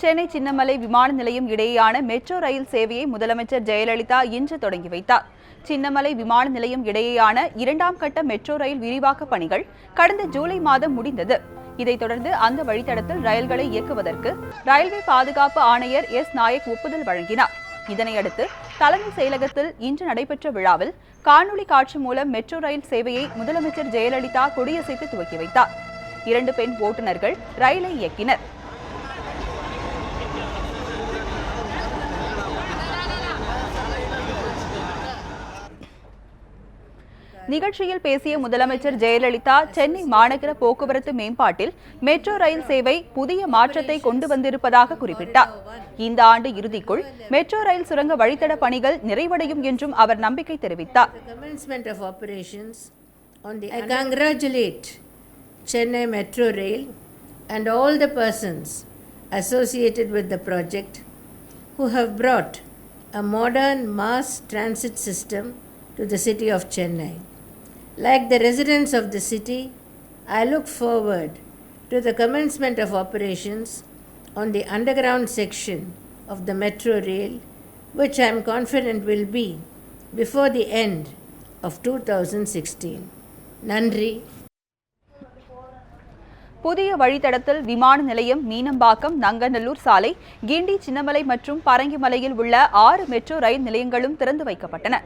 சென்னை சின்னமலை விமான நிலையம் இடையேயான மெட்ரோ ரயில் சேவையை முதலமைச்சர் ஜெயலலிதா இன்று தொடங்கி வைத்தார். சின்னமலை விமான நிலையம் இடையேயான 2ஆம் கட்ட மெட்ரோ ரயில் விரிவாக்க பணிகள் கடந்த ஜூலை மாதம் முடிந்தது. இதைத் தொடர்ந்து அந்த வழித்தடத்தில் ரயில்களை இயக்குவதற்கு ரயில்வே பாதுகாப்பு ஆணையர் எஸ். நாயக் ஒப்புதல் வழங்கினார். இதனையடுத்து தலைமை செயலகத்தில் இன்று நடைபெற்ற விழாவில் காணொலி காட்சி மூலம் மெட்ரோ ரயில் சேவையை முதலமைச்சர் ஜெயலலிதா கொடியசைத்து துவக்கி வைத்தார். 2 பெண் ஓட்டுநர்கள் ரயிலை இயக்கினர். நிகழ்ச்சியில் பேசிய முதலமைச்சர் ஜெயலலிதா, சென்னை மாநகர போக்குவரத்து மேம்பாட்டில் மெட்ரோ ரயில் சேவை புதிய மாற்றத்தை கொண்டு வந்திருப்பதாக குறிப்பிட்டார். இந்த ஆண்டு இறுதிக்குள் மெட்ரோ ரயில் சுரங்க வழித்தட பணிகள் நிறைவடையும் என்றும் அவர் நம்பிக்கை தெரிவித்தார். I congratulate Chennai Metro Rail and all the persons associated with the project who have brought a modern mass transit system to the city of Chennai. Like the residents of the city, I look forward to the commencement of operations on the underground section of the metro rail, which I am confident will be before the end of 2016. Nandri. புதிய வழித்தடத்தில் விமான நிலையம், மீனம்பாக்கம், நங்கநல்லூர் சாலை, கிண்டி, சின்னமலை மற்றும் பரங்கிமலையில் உள்ள 6 metro rail நிலையங்களும் திறந்து வைக்கப்பட்டன.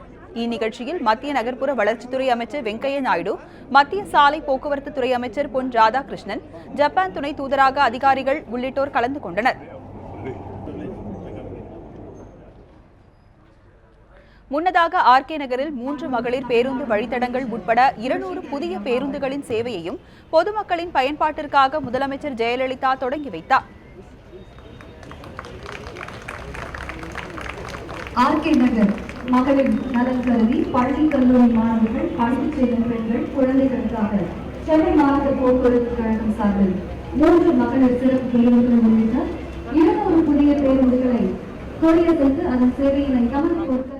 இந்நிகழ்ச்சியில் மத்திய நகர்ப்புற வளர்ச்சித்துறை அமைச்சர் வெங்கையா நாயுடு, மத்திய சாலை போக்குவரத்து துறை அமைச்சர் பொன் ராதாகிருஷ்ணன், ஜப்பான் துணை தூதரக அதிகாரிகள் உள்ளிட்டோர் கலந்து கொண்டனர். முன்னதாக ஆர்கே நகரில் 3 மகளிர் பேருந்து வழித்தடங்கள் உட்பட 200 புதிய பேருந்துகளின் சேவையையும் பொதுமக்களின் பயன்பாட்டிற்காக முதலமைச்சர் ஜெயலலிதா தொடங்கி வைத்தார். ஆர்கே நகர் மகளிர் நலன் கருதி பள்ளி கல்லூரி மாணவர்கள், படித்துச் செல்லும் பெண்கள், குழந்தைகளுக்காக சென்னை மாநகர போக்குவரத்து கழகம் சார்பில் 3 மகளிர் சிறப்பு பேருந்துகள் உள்ளிட்ட 200 புதிய பேருந்துகளை கொடியசைத்து அதன் சேவையினை கவனம் கொடுக்க